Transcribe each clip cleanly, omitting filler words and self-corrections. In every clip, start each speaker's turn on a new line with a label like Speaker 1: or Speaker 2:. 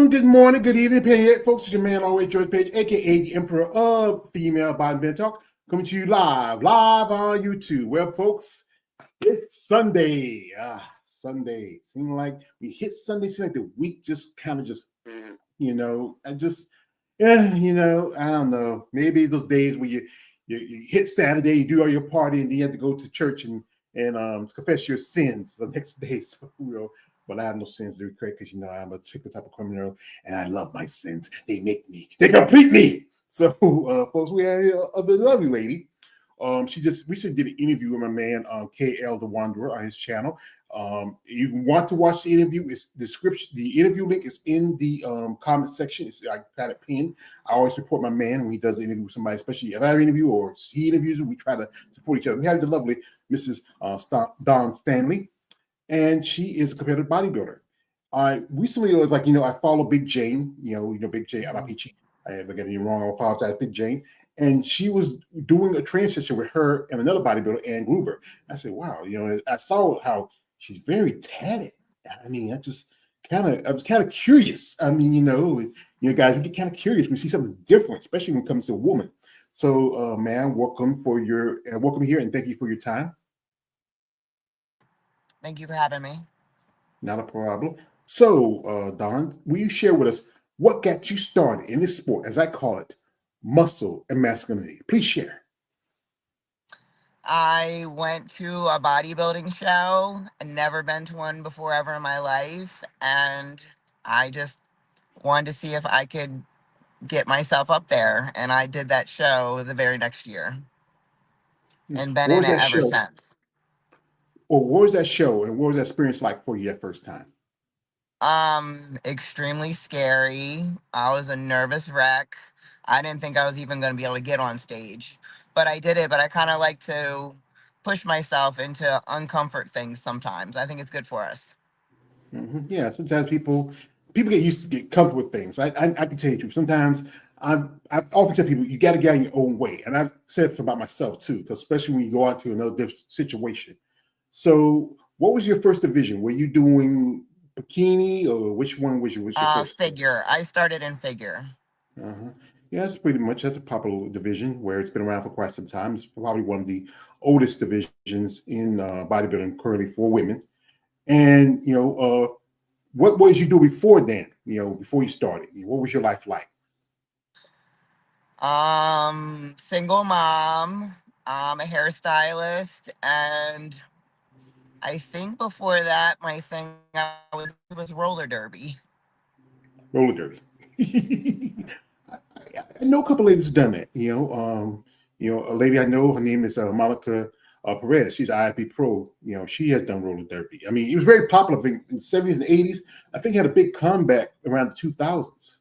Speaker 1: good morning, good evening, Payette folks. It's your man, always George Page, aka the Emperor of Female Bodybuilding Talk, coming to you live on YouTube. Well, folks, it's Sunday. Sunday. Seems like we hit Sunday. Seems like the week just kind of I don't know. Maybe those days where you hit Saturday, you do all your party, and then you have to go to church and confess your sins the next day. So but I have no sins to regret because I'm a particular type of criminal, and I love my sins. They complete me. So, folks, we have a lovely lady. She just recently did an interview with my man, KL the Wanderer, on his channel. You want to watch the interview? It's description. The interview link is in the comment section. I got it pinned. I always support my man when he does an interview with somebody, especially if I interview or he interviews. We try to support each other. We have the lovely Mrs. Don Stanley, and she is a competitive bodybuilder. I recently was I follow Big Jane. Big Jane Alapichi. If I get anything wrong, I apologize, Big Jane. And she was doing a training session with her and another bodybuilder, Ann Gruber. I said, wow, I saw how she's very tatted. I mean, I was kind of curious. I mean, guys, we get kind of curious when we see something different, especially when it comes to a woman. So, ma'am, welcome here, and thank you for your time.
Speaker 2: Thank you for having me.
Speaker 1: Not a problem. So, Don, will you share with us what got you started in this sport, as I call it, muscle and masculinity? Please share.
Speaker 2: I went to a bodybuilding show. I'd never been to one before ever in my life. And I just wanted to see if I could get myself up there. And I did that show the very next year and been
Speaker 1: What
Speaker 2: in
Speaker 1: was
Speaker 2: it
Speaker 1: that
Speaker 2: ever
Speaker 1: show?
Speaker 2: since.
Speaker 1: Or what was that show, and what was that experience like for you that first time?
Speaker 2: Extremely scary. I was a nervous wreck. I didn't think I was even going to be able to get on stage, but I did it. But I kind of like to push myself into uncomfort things sometimes. I think it's good for us.
Speaker 1: Mm-hmm. Yeah, sometimes people get used to get comfortable with things. I can tell you the truth. Sometimes I often tell people you got to get in your own way, and I've said it about myself too, because especially when you go out to another situation. So, what was your first division? Were you doing bikini, or which one was your first?
Speaker 2: Figure. I started in figure.
Speaker 1: Uh-huh. Yeah, that's a popular division where it's been around for quite some time. It's probably one of the oldest divisions in bodybuilding currently for women. And what was you do before then? Before you started, what was your life like?
Speaker 2: Single mom. I'm a hairstylist, and I think before that, my thing was roller derby.
Speaker 1: Roller derby. I know a couple ladies done that. A lady I know, her name is Monica Perez. She's an IFB pro. She has done roller derby. I mean, it was very popular in the 70s and 80s. I think it had a big comeback around the 2000s.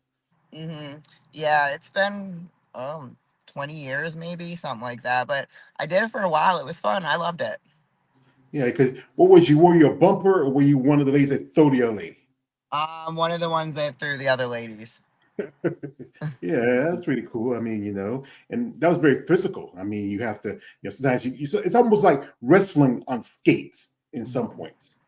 Speaker 2: Yeah, it's been 20 years maybe, something like that. But I did it for a while. It was fun. I loved it.
Speaker 1: Yeah, because what was you? Were you a bumper, or were you one of the ladies that throw the other lady?
Speaker 2: One of the ones that threw the other ladies.
Speaker 1: Yeah, that's pretty cool. I mean, and that was very physical. I mean, you have to, sometimes it's almost like wrestling on skates in some points.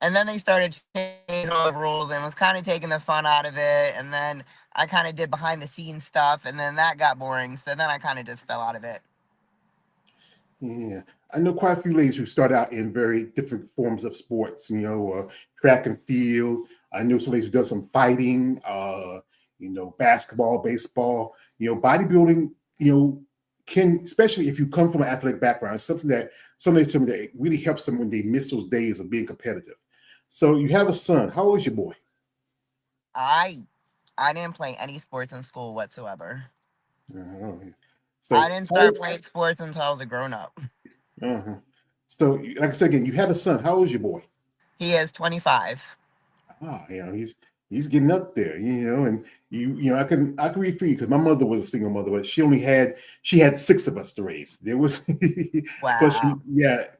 Speaker 2: And then they started changing all the rules and was kind of taking the fun out of it. And then I kind of did behind the scenes stuff, and then that got boring. So then I kind of just fell out of it.
Speaker 1: Yeah, I know quite a few ladies who start out in very different forms of sports. Track and field. I know some ladies who done some fighting. Basketball, baseball. Bodybuilding. Can, especially if you come from an athletic background, it's something that some ladies tell me that really helps them when they miss those days of being competitive. So you have a son. How old is your boy?
Speaker 2: I didn't play any sports in school whatsoever.
Speaker 1: Uh,
Speaker 2: I
Speaker 1: so
Speaker 2: didn't
Speaker 1: how?
Speaker 2: start playing sports until I was a grown up.
Speaker 1: Uh-huh. So, like I said again, you had a son. How old is your boy?
Speaker 2: He is 25.
Speaker 1: He's getting up there, and I can read for you because my mother was a single mother, but she had six of us to raise. There was
Speaker 2: Wow.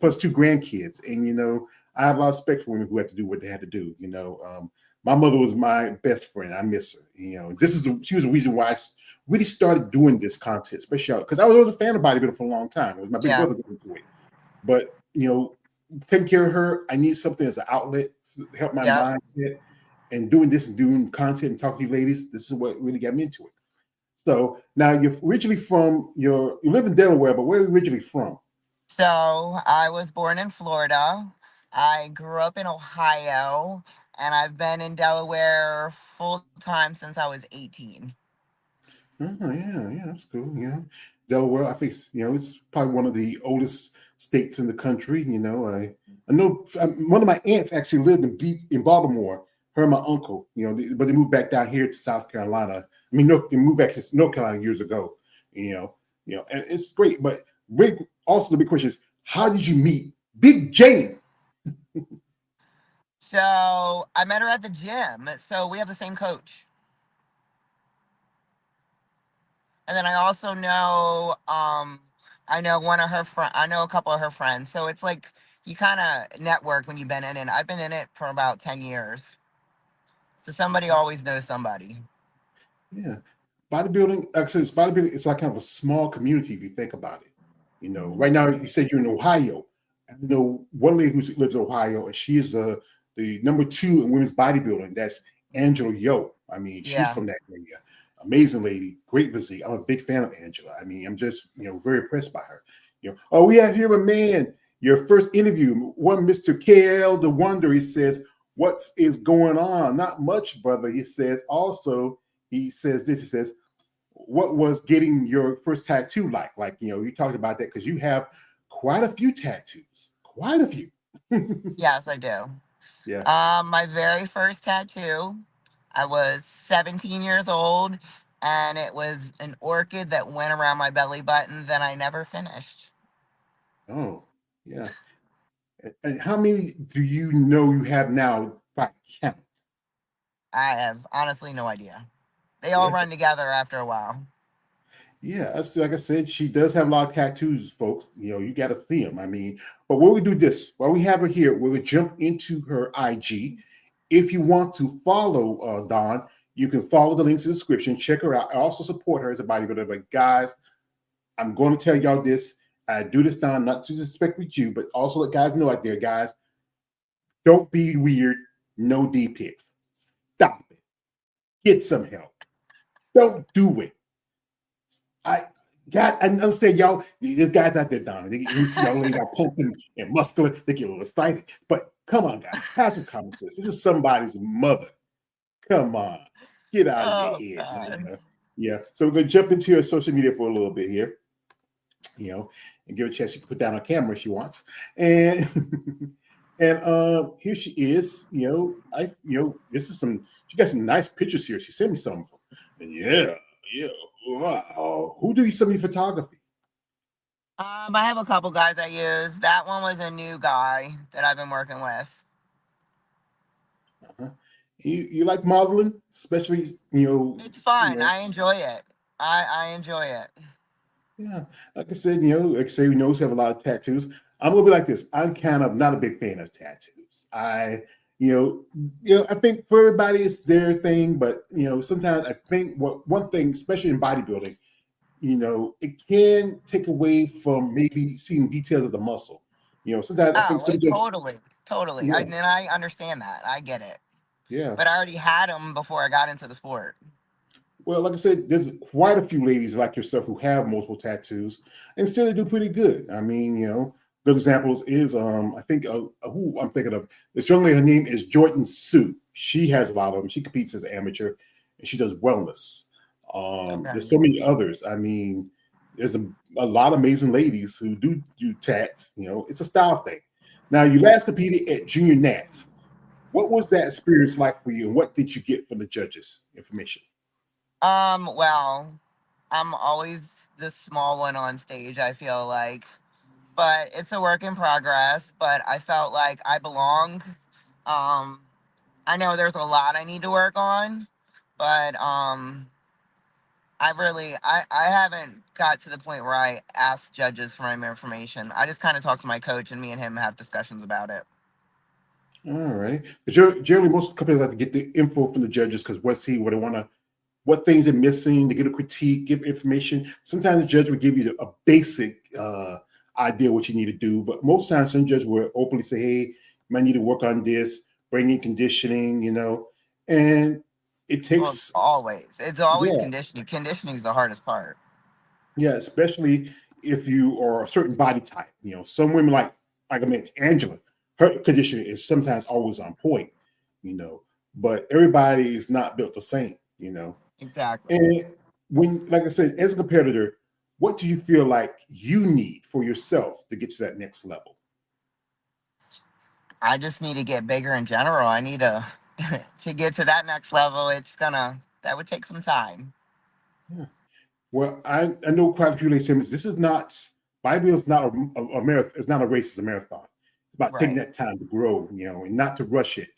Speaker 1: plus two grandkids, and I have a lot of respect for women who have to do what they had to do. My mother was my best friend. I miss her. She was the reason why I really started doing this contest, especially because I was always a fan of bodybuilding for a long time. It was my big
Speaker 2: Yeah.
Speaker 1: brother going through it, but taking care of her, I need something as an outlet to help my
Speaker 2: Yep.
Speaker 1: mindset. and doing this and doing content and talking to you ladies, this is what really got me into it. So now you're originally from you live in Delaware, but where are you originally from?
Speaker 2: So I was born in Florida. I grew up in Ohio, and I've been in Delaware full time since I was 18.
Speaker 1: Oh yeah, that's cool. Yeah, Delaware. I think it's probably one of the oldest states in the country. I know one of my aunts actually lived in Baltimore. Her and my uncle. But they moved back down here to South Carolina. I mean, no, they moved back to North Carolina years ago. You know, and it's great. But also the big question is, how did you meet Big Jane?
Speaker 2: So I met her at the gym. So we have the same coach. And then I also know, I know one of her friend. I know a couple of her friends. So it's like you kind of network when you've been in it. I've been in it for about 10 years, so somebody always knows somebody.
Speaker 1: Yeah. Bodybuilding, like I said, bodybuilding is like kind of a small community if you think about it. Right now you said you're in Ohio. I know one lady who lives in Ohio, and she is the number 2 in women's bodybuilding. That's Angela Yo. I mean, she's
Speaker 2: Yeah.
Speaker 1: from that area. Amazing lady, great physique. I'm a big fan of Angela. I mean, I'm just very impressed by her. Oh, we have here a man. Your first interview, one Mr. KL the Wonder. He says, "What is going on? Not much, brother." He says. Also, he says this. He says, what was getting your first tattoo like? Like, you talked about that because you have quite a few tattoos. Quite a few.
Speaker 2: Yes, I do.
Speaker 1: Yeah.
Speaker 2: My very first tattoo, I was 17 years old, and it was an orchid that went around my belly button that I never finished.
Speaker 1: Oh, yeah. And how many do you know you have now by count?
Speaker 2: I have honestly no idea. They all
Speaker 1: Yeah.
Speaker 2: run together after a while.
Speaker 1: Yeah, like I said, she does have a lot of tattoos, folks. You got to see them. I mean, but what we do this while we have her here, we'll jump into her IG. If you want to follow Dawn, you can follow the links in the description. Check her out. I also support her as a bodybuilder. But guys, I'm going to tell y'all this. I do this, Dawn, not to disrespect with you, but also let guys know out there, guys, don't be weird. No D pics. Stop it. Get some help. Don't do it. I understand y'all. There's guys out there, Don. We see y'all ladies are pumping and muscular. They get a little excited. But come on, guys, have some common sense. This is somebody's mother. Come on, get out of your
Speaker 2: Oh
Speaker 1: head.
Speaker 2: God.
Speaker 1: Yeah. So we're gonna jump into your social media for a little bit here. And give her a chance. She can put down her camera if she wants. And here she is. This is some. She got some nice pictures here. She sent me some. And yeah. Wow. Who do you send me photography?
Speaker 2: I have a couple guys I use. That one was a new guy that I've been working with.
Speaker 1: Uh-huh. You like modeling, especially
Speaker 2: It's fun. I enjoy it. I enjoy it.
Speaker 1: yeah. Like I said, like I say, we know we have a lot of tattoos. I'm gonna be like this. I'm kind of not a big fan of tattoos. I think for everybody it's their thing, but sometimes I think one thing, especially in bodybuilding, it can take away from maybe seeing details of the muscle. Sometimes I think
Speaker 2: Oh,
Speaker 1: some
Speaker 2: it
Speaker 1: of them,
Speaker 2: totally, totally.
Speaker 1: yeah,
Speaker 2: And I understand that. I get it.
Speaker 1: yeah.
Speaker 2: But I already had them before I got into the sport.
Speaker 1: Well, like I said, there's quite a few ladies like yourself who have multiple tattoos and still they do pretty good. I mean, good examples is I think who I'm thinking of. This young lady, her name is Jordan Sue. She has a lot of them. She competes as an amateur and she does wellness.
Speaker 2: Okay.
Speaker 1: There's so many others. I mean, there's a lot of amazing ladies who do tats. It's a style thing. Now, you last competed at Junior Nats. What was that experience like for you, and what did you get from the judges' information?
Speaker 2: Well, I'm always the small one on stage, I feel like. But it's a work in progress, but I felt like I belong. Um, I know there's a lot I need to work on, but I haven't got to the point where I ask judges for my information. I just kind of talk to my coach and me and him have discussions about it.
Speaker 1: All right. But generally, most companies like to get the info from the judges because what they want to, what things are missing, to get a critique, give information. Sometimes the judge will give you a basic idea what you need to do, but most times some judges will openly say, "Hey, you might need to work on this, bring in conditioning," and it
Speaker 2: Well,
Speaker 1: takes,
Speaker 2: it's always
Speaker 1: yeah,
Speaker 2: conditioning. Conditioning is the hardest part.
Speaker 1: yeah, especially if you are a certain body type. Some women like I mean Angela, her conditioning is sometimes always on point. You know, but everybody is not built the same.
Speaker 2: Exactly.
Speaker 1: And when, like I said, as a competitor, what do you feel like you need for yourself to get to that next level?
Speaker 2: I just need to get bigger in general. I need to to get to that next level. That would take some time.
Speaker 1: Yeah. Well, I know quite a few ladies say this is not Bible is not a marathon. It's not a race. It's a marathon. It's about taking
Speaker 2: Right.
Speaker 1: that time to grow, and not to rush it.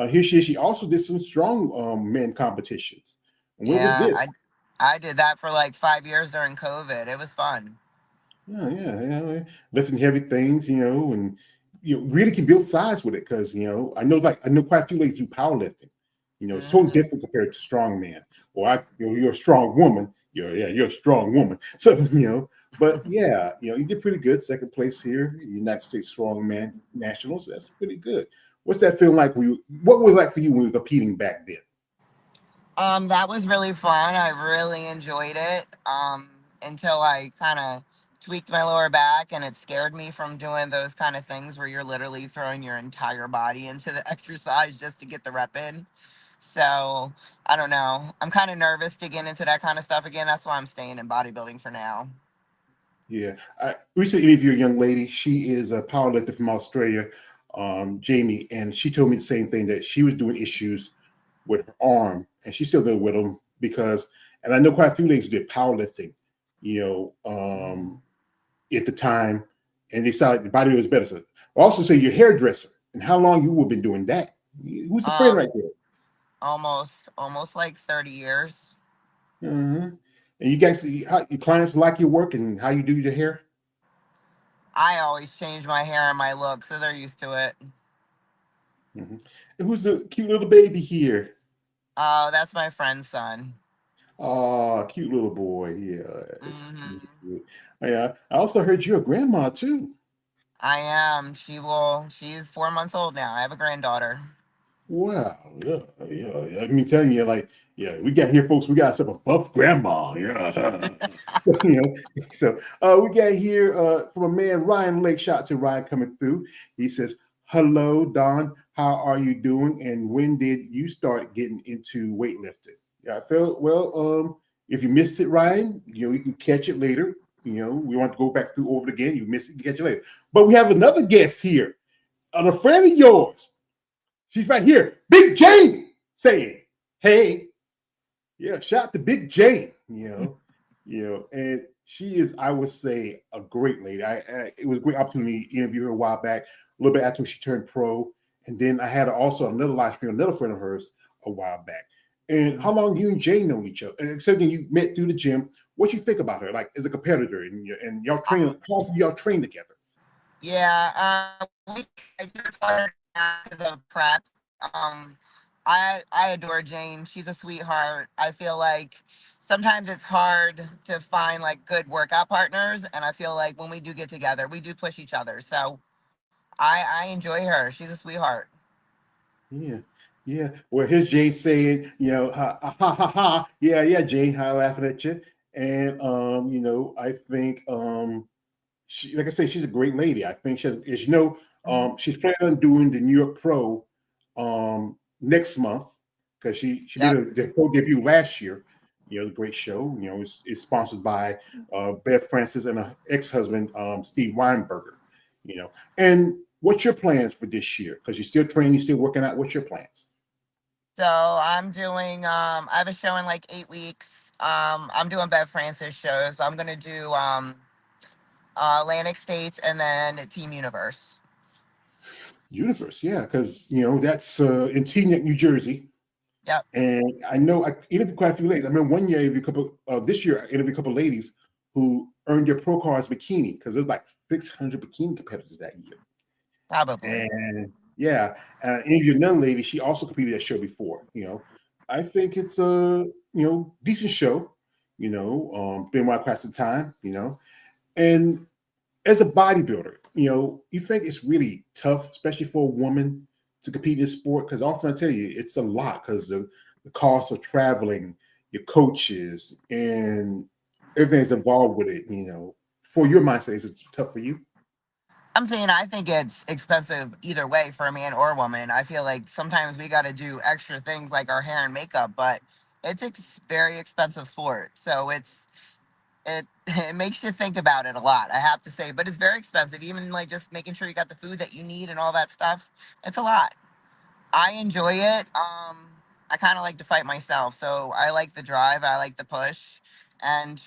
Speaker 1: Here she also did some strong men competitions. And when was
Speaker 2: Yeah,
Speaker 1: this?
Speaker 2: I did that for like 5 years during COVID. It was fun.
Speaker 1: Yeah, yeah, yeah. Lifting heavy things, and really can build size with it because I know quite a few ladies do powerlifting. It's totally
Speaker 2: Hmm.
Speaker 1: different compared to strong man. Or you're a strong woman. You're a strong woman. So but yeah, you did pretty good. Second place here, United States Strongman Nationals. That's pretty good. What's that feeling like? What was it like for you when you were competing back then?
Speaker 2: That was really fun. I really enjoyed it. Until I kind of tweaked my lower back and it scared me from doing those kind of things where you're literally throwing your entire body into the exercise just to get the rep in. So I don't know. I'm kind of nervous to get into that kind of stuff again. That's why I'm staying in bodybuilding for now.
Speaker 1: Yeah, I recently interviewed a young lady. She is a powerlifter from Australia, Jamie, and she told me the same thing that she was doing issues with her arm, and she's still good with them because. And I know quite a few ladies who did powerlifting, you know, um, at the time, and they saw like the body was better. So also say your hairdresser and how long you have been doing that. Who's the friend
Speaker 2: Um,
Speaker 1: right there?
Speaker 2: almost like 30 years.
Speaker 1: Uh-huh. And you guys, how your clients like your work and how you do your hair?
Speaker 2: I always change my hair and my look, so they're used to it.
Speaker 1: Mhm. And who's the cute little baby here?
Speaker 2: Oh, that's my friend's son.
Speaker 1: Oh, cute little boy. Yeah, he's
Speaker 2: Hmm.
Speaker 1: good. Yeah, I also heard you're a grandma too.
Speaker 2: I am. She's 4 months old now. I have a granddaughter.
Speaker 1: Wow. Yeah, yeah. I mean, telling you, like, yeah, we got here, folks. We got some buff grandma. Yeah. So, we got here from a man, Ryan Lake. Shout out to Ryan coming through. He says, "Hello, Don. How are you doing? And when did you start getting into weightlifting?" Yeah, I felt well. If you missed it, Ryan, you can catch it later. We want to go back through over it again. You missed it, you can catch it later. But we have another guest here, a friend of yours. She's right here. Big Jane saying, "Hey, yeah, shout out to Big Jane, and she is, I would say, a great lady. It was a great opportunity to interview her a while back, a little bit after she turned pro. And then I had also another live stream, another friend of hers a while back. And how long you and Jane known each other? And except you met through the gym. What you think about her, like as a competitor, and y'all train, how often y'all train together?
Speaker 2: Yeah, I just started because of prep. Um, I adore Jane. She's a sweetheart. I feel like sometimes it's hard to find like good workout partners, and I feel like when we do get together, we do push each other. So I enjoy her. She's a sweetheart.
Speaker 1: Yeah, yeah. Well, here's Jane saying, ha ha ha ha. Ha. Yeah, yeah, Jane, hi, laughing at you. And I think she, like I say, she's a great lady. I think
Speaker 2: Mhm.
Speaker 1: she's planning on doing the New York Pro next month because she did
Speaker 2: Yep.
Speaker 1: the pro debut last year. The great show. It's sponsored by Bev Francis and her ex-husband Steve Weinberger. And what's your plans for this year? Because you're still training, you're still working out. What's your plans?
Speaker 2: So I'm doing. I have a show in like 8 weeks. I'm doing Bev Francis shows. I'm gonna do Atlantic States and then Team Universe.
Speaker 1: Universe, yeah, because that's in Teaneck, New Jersey.
Speaker 2: Yep.
Speaker 1: And I know I interviewed quite a few ladies. I remember one year I interviewed a couple. This year I interviewed a couple of ladies who earned their pro cards bikini because there's like 600 bikini competitors that year.
Speaker 2: Probably.
Speaker 1: And yeah, and I interviewed another lady. She also competed that show before. I think it's a decent show. Been around quite some time. And as a bodybuilder, you think it's really tough, especially for a woman, to compete in this sport? Because often I tell you, it's a lot because the cost of traveling, your coaches, and everything that's involved with it. For your mindset, is it tough for you?
Speaker 2: I'm saying I think it's expensive either way for a man or a woman. I feel like sometimes we got to do extra things like our hair and makeup, but it's a very expensive sport. So it it makes you think about it a lot, I have to say. But it's very expensive, even like just making sure you got the food that you need and all that stuff. It's a lot. I enjoy it. I kind of like to fight myself, so I like the drive. I like the push, and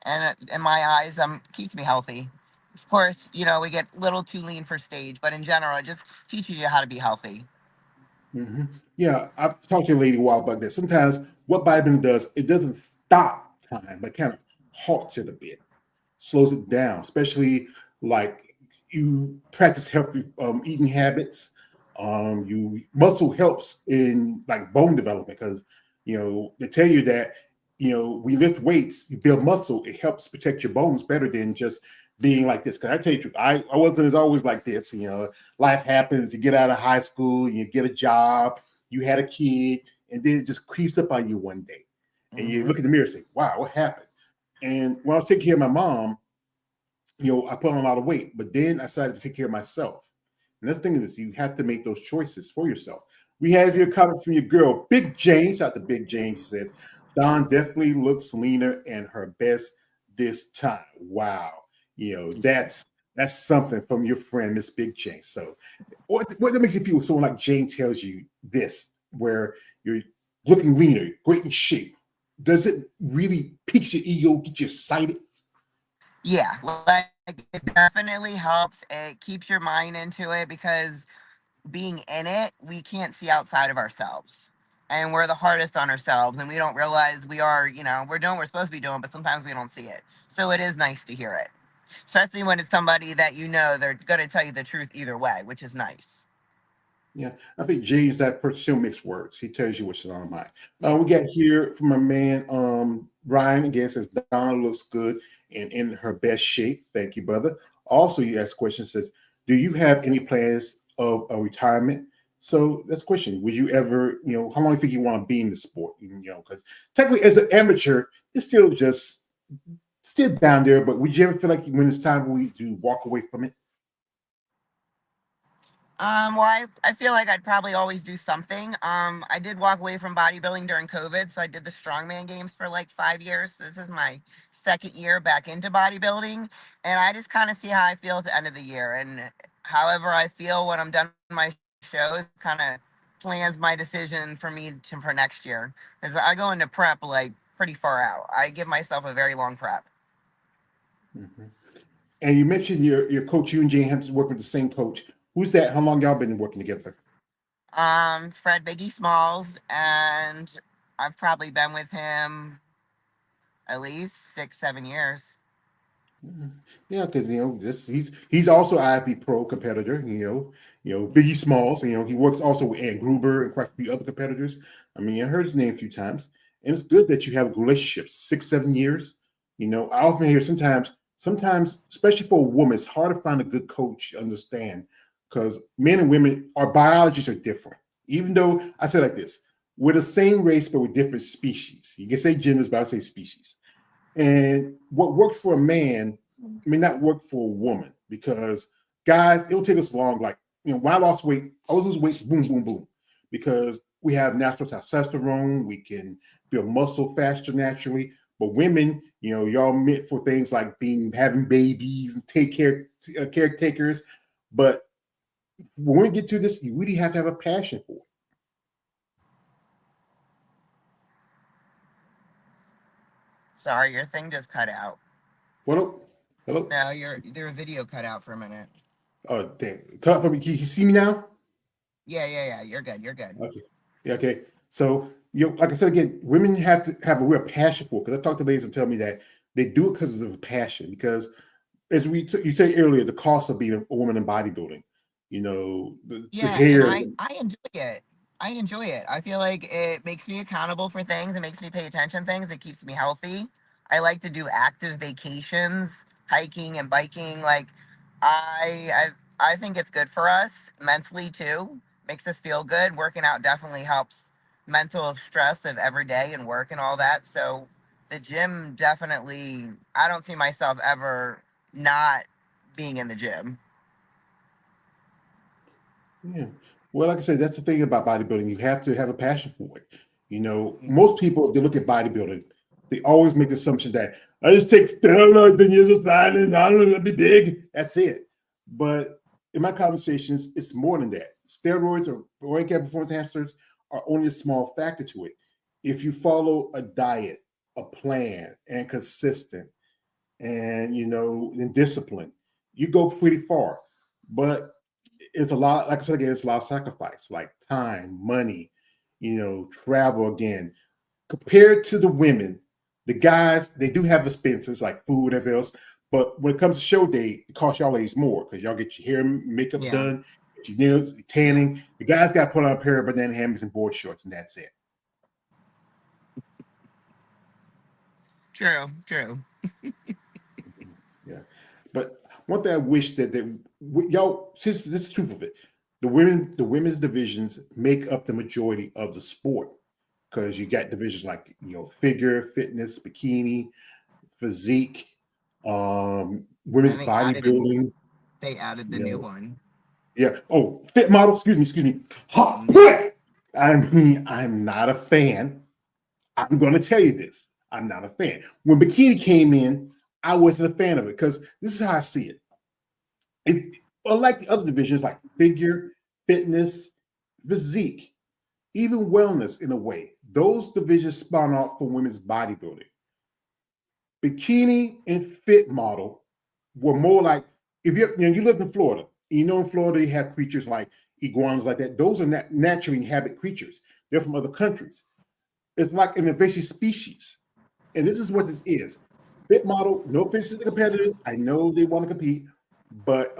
Speaker 2: in my eyes, keeps me healthy. Of course, we get a little too lean for stage, but in general, it just teaches you how to be healthy.
Speaker 1: Hmm. Yeah, I've talked to a lady a while about this. Sometimes what bodybuilding does, it doesn't stop time, but kind of halts it a bit, slows it down, especially like you practice healthy eating habits. You muscle helps in like bone development because they tell you that when you lift weights, you build muscle. It helps protect your bones better than just being like this. Because I tell you the truth, I wasn't as always like this. Life happens. You get out of high school, you get a job, you had a kid, and then it just creeps up on you one day, and you
Speaker 2: Hmm.
Speaker 1: look in the mirror and say, "Wow, what happened?" And when I was taking care of my mom, I put on a lot of weight, but then I decided to take care of myself. And that's the thing is, you have to make those choices for yourself. We have your comment from your girl, Big Jane. Shout out to Big Jane. She says, Dawn definitely looks leaner and her best this time. Wow. That's something from your friend, Miss Big Jane. So what makes you feel when someone like Jane tells you this, where you're looking leaner, great in shape? Does it really piques your ego, get you excited?
Speaker 2: Yeah, like it definitely helps. It keeps your mind into it because being in it, we can't see outside of ourselves. And we're the hardest on ourselves, and we don't realize we are, we're doing what we're supposed to be doing, but sometimes we don't see it. So it is nice to hear it, especially when it's somebody that they're going to tell you the truth either way, which is nice.
Speaker 1: Yeah, I think Jay's that person who makes words. He tells you what's on his mind.
Speaker 2: Yeah.
Speaker 1: We got here from my man Ryan again says Donna looks good and in her best shape. Thank you, brother. Also, you asked a question says, do you have any plans of a retirement? So that's a question. Would you ever, how long do you think you want to be in the sport? Because technically, as an amateur, it's still down there. But would you ever feel like when it's time for you to walk away from it?
Speaker 2: Well, I feel like I'd probably always do something. I did walk away from bodybuilding during COVID, so I did the strongman games for like 5 years. This is my second year back into bodybuilding, and I just kind of see how I feel at the end of the year. And however I feel when I'm done my shows, kind of plans my decision for me for next year. Because I go into prep like pretty far out. I give myself a very long prep.
Speaker 1: Mhm. And you mentioned your coach, you and Jane Hampton working with the same coach. Who's that? How long y'all been working together?
Speaker 2: Fred Biggie Smalls, and I've probably been with him at least 6, 7 years.
Speaker 1: Mhm. Yeah, because this he's also IFB Pro competitor. Biggie Smalls. He works also with Ann Gruber and quite a few other competitors. I mean, I heard his name a few times, and it's good that you have a relationship 6, 7 years. I often hear sometimes, especially for a woman, it's hard to find a good coach to understand because men and women, our biologies are different. Even though I say like this, we're the same race, but we're different species. You can say genders, but I say species. And what works for a man may not work for a woman because guys, it'll take us long. Like, when I lost weight, I was losing weight, boom, boom, boom, because we have natural testosterone. We can build muscle faster naturally. But women, y'all meant for things like having babies and take care caretakers. But when we get to this, you really have to have a passion for it.
Speaker 2: Sorry, your thing just cut out.
Speaker 1: Hello, hello.
Speaker 2: No, your video cut out for a minute.
Speaker 1: Oh, damn! Cut off for me. Can you see me now?
Speaker 2: Yeah, yeah, yeah. You're good. You're good.
Speaker 1: Okay. Yeah, okay. So, like I said again, women have to have a real passion for it. Because I talk to ladies and tell me that they do it because of a passion. Because as you said earlier, the cost of being a woman in bodybuilding, the
Speaker 2: Yeah, and
Speaker 1: hair.
Speaker 2: I enjoy it. I enjoy it. I feel like it makes me accountable for things. It makes me pay attention to things. It keeps me healthy. I like to do active vacations, hiking and biking. Like I I think it's good for us mentally too. makes us feel good. Working out definitely helps mental stress of every day and work and all that. So the gym definitely, I don't see myself ever not being in the gym.
Speaker 1: Yeah. Well, like I said, that's the thing about bodybuilding. You have to have a passion for it. Most people, if they look at bodybuilding, they always make the assumption that I just take steroids and you're just fine and I'm gonna be big. That's it. But in my conversations, it's more than that. Steroids or organic performance enhancers are only a small factor to it. If you follow a diet, a plan, and consistent, and in discipline, you go pretty far. But it's a lot, like I said again, it's a lot of sacrifice, like time, money, travel again. Compared to the women, the guys, they do have expenses like food and everything else. But when it comes to show day, it costs y'all ladies more because y'all get your hair and makeup
Speaker 2: Yeah.
Speaker 1: done, get your nails,
Speaker 2: Yeah.
Speaker 1: tanning. The guys got to put on a pair of banana hammocks and board shorts, and that's it.
Speaker 2: True. True.
Speaker 1: Mhm. Yeah. But one thing I wish that y'all, since this is the truth of it, the women's divisions make up the majority of the sport because you got divisions like figure, fitness, bikini, physique, women's
Speaker 2: And
Speaker 1: bodybuilding.
Speaker 2: they added the
Speaker 1: You
Speaker 2: new
Speaker 1: know,
Speaker 2: one.
Speaker 1: yeah. Oh, fit model. Excuse me. Ha,
Speaker 2: Mhm.
Speaker 1: I mean, I'm not a fan. I'm going to tell you this. I'm not a fan. When bikini came in, I wasn't a fan of it because this is how I see it. Unlike the other divisions like figure, fitness, physique, even wellness in a way, those divisions spawn off from women's bodybuilding. Bikini and fit model were more like if you lived in Florida, in Florida you have creatures like iguanas like that. Those are not naturally inhabit creatures. They're from other countries. It's like an invasive species. And this is what this is. Fit model, no offense to the competitors. I know they want to compete, but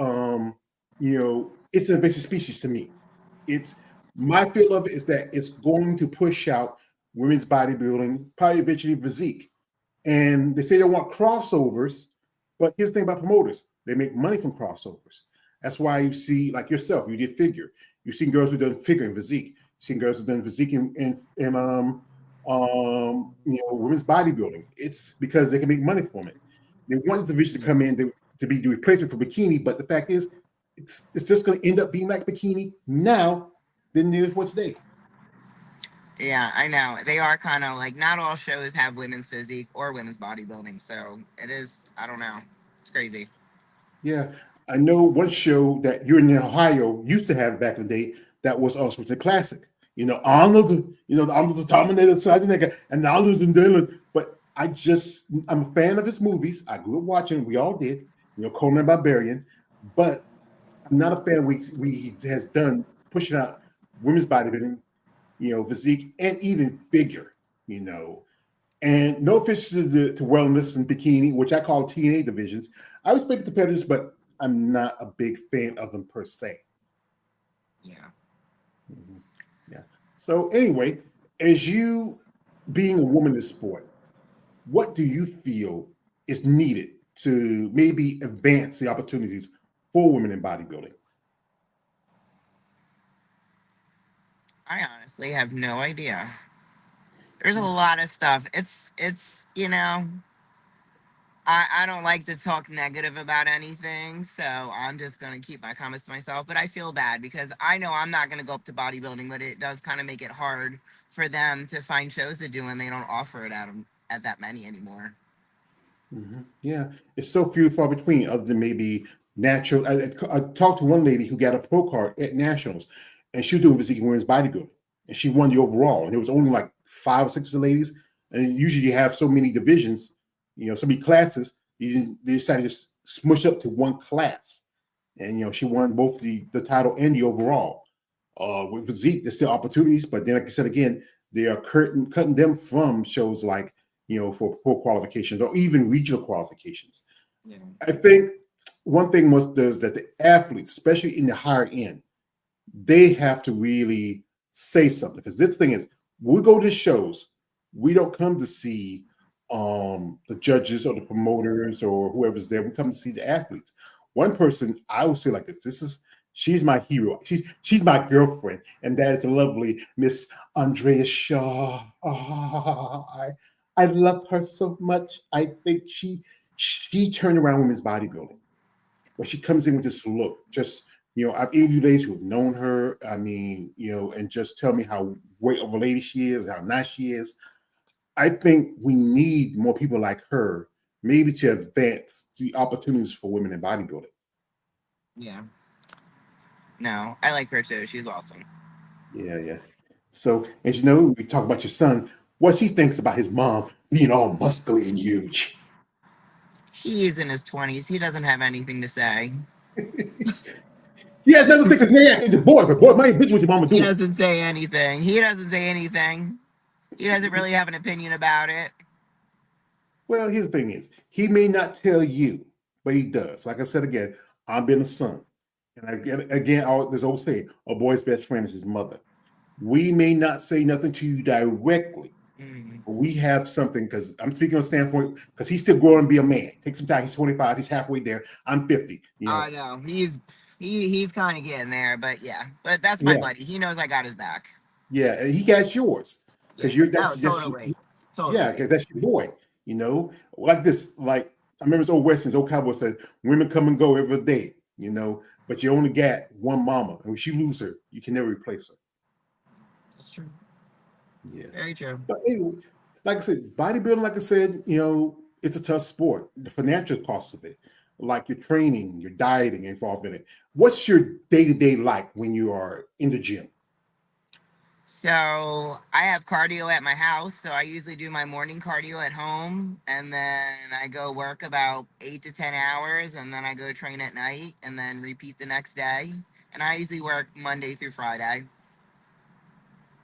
Speaker 1: it's an invasive species to me. It's my feel of it is that it's going to push out women's bodybuilding, probably eventually physique. And they say they want crossovers, but here's the thing about promoters: they make money from crossovers. That's why you see, like yourself, you did figure. You've seen girls who done figure and physique. You've seen girls who done physique and women's bodybuilding. It's because they can make money from it. They want the division to
Speaker 2: Yeah.
Speaker 1: come in to be the replacement for bikini, but the fact is, it's just going to end up being like bikini now than it is what's today.
Speaker 2: Yeah, I know. They are kind of like not all shows have women's physique or women's bodybuilding, so it is. I don't know. It's crazy.
Speaker 1: Yeah, I know one show that you're in Ohio used to have back in the day that was also a classic. Arnold the Terminator, Schwarzenegger, and Arnold and Dylan. But I'm a fan of his movies. I grew up watching. We all did. Conan the Barbarian. But I'm not a fan of we has done pushing out women's bodybuilding, physique, and even figure. You know, and no offense to wellness and bikini, which I call TNA divisions. I respect the competitors, but I'm not a big fan of them per se.
Speaker 2: Yeah.
Speaker 1: Mhm. Yeah. So anyway, as you being a woman in sport, what do you feel is needed to maybe advance the opportunities for women in bodybuilding?
Speaker 2: I honestly have no idea. There's a lot of stuff. It's you know I don't like to talk negative about anything, so I'm just gonna keep my comments to myself. But I feel bad because I know I'm not gonna go up to bodybuilding, but it does kind of make it hard for them to find shows to do, and they don't offer it at that many anymore.
Speaker 1: Yeah, it's so few and far between, other than maybe natural. I talked to one lady who got a pro card at nationals, and she was doing physique and women's bodybuilding, and she won the overall. And there was only like 5 or 6 of the ladies, and usually you have so many divisions, so many classes. They decided to just smush up to one class, and she won both the title and the overall. With physique, there's still opportunities, but then, like I said again, they are cutting them from shows like for pro qualifications or even regional qualifications.
Speaker 2: Yeah.
Speaker 1: I think one thing is that the athletes, especially in the higher end, they have to really say something because this thing is when we go to shows, we don't come to see the judges or the promoters or whoever's there. We come to see the athletes. One person I would say like this: She's my hero. She's my girlfriend, and that is the lovely Miss Andrea Shaw. Ah, I love her so much. I think she turned around women's bodybuilding. When she comes in with this look, just I've interviewed ladies who have known her. I mean, and just tell me how great of a lady she is, how nice she is. I think we need more people like her, maybe to advance the opportunities for women in bodybuilding.
Speaker 2: Yeah. No, I like her too. She's awesome.
Speaker 1: Yeah, yeah. So, as you know, we talk about your son. What he thinks about his mom being all muscly and huge.
Speaker 2: He is in his 20s. He doesn't have anything to say.
Speaker 1: He has nothing to say because he's a boy, but boy, my bitch, what your mama
Speaker 2: He
Speaker 1: doing?
Speaker 2: doesn't say anything. He doesn't say anything. He doesn't really have an opinion about it.
Speaker 1: Well, here's the thing: is he may not tell you, but he does. Like I said again, I'm being a son, and again, there's always saying, a boy's best friend is his mother. We may not say nothing to you directly,
Speaker 2: Mm.
Speaker 1: but we have something because I'm speaking on standpoint because he's still growing to be a man. Take some time. He's 25. He's halfway there. I'm 50.
Speaker 2: I know. He's kind of getting there, but yeah. But that's my
Speaker 1: Yeah,
Speaker 2: buddy. He knows I got his back.
Speaker 1: yeah, and he got yours
Speaker 2: Yeah.
Speaker 1: because you're
Speaker 2: No,
Speaker 1: that's just
Speaker 2: totally.
Speaker 1: yeah,
Speaker 2: Totally.
Speaker 1: because that's your boy. Like this. Like I remember this old westerns, old cowboy said, "Women come and go every day." But you only got one mama, and when she lose her, you can never replace her.
Speaker 2: That's true.
Speaker 1: Yeah.
Speaker 2: Very true.
Speaker 1: But anyway, like I said, bodybuilding, like I said, it's a tough sport. The financial cost of it, like your training, your dieting involved in it. What's your day to day like when you are in the gym?
Speaker 2: So I have cardio at my house. So I usually do my morning cardio at home, and then I go work about 8 to 10 hours, and then I go train at night, and then repeat the next day. And I usually work Monday through Friday.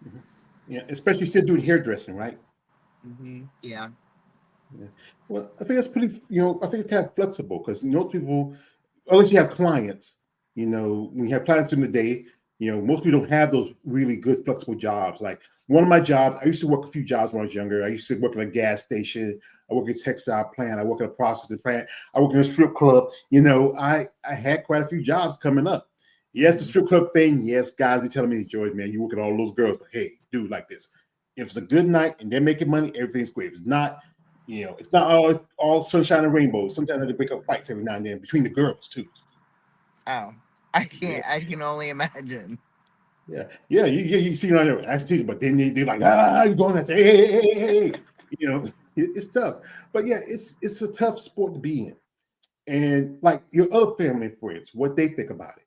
Speaker 1: Mhm. Yeah, especially still doing hairdressing, right?
Speaker 2: Yeah.
Speaker 1: Yeah. Well, I think it's pretty. I think it's kind of flexible because most people, unless you have clients, when you have clients in the day, most people don't have those really good flexible jobs. Like one of my jobs, I used to work a few jobs when I was younger. I used to work in a gas station. I work in a textile plant. I work in a processing plant. I work in a strip club. I had quite a few jobs coming up. Yes, the
Speaker 2: Mhm.
Speaker 1: strip club thing. Yes, guys be telling me, George, man, you work at all those girls, but hey, dude, like this. If it's a good night and they're making money, everything's great. If it's not, it's not all sunshine and rainbows. Sometimes they break up fights every now and then between the girls too.
Speaker 2: Oh, I
Speaker 1: Yeah,
Speaker 2: can't. I can only imagine.
Speaker 1: yeah, yeah. You see on there ask teachers, but then they like you going and say hey. It's tough. But yeah, it's a tough sport to be in. And like your other family and friends, what they think about it.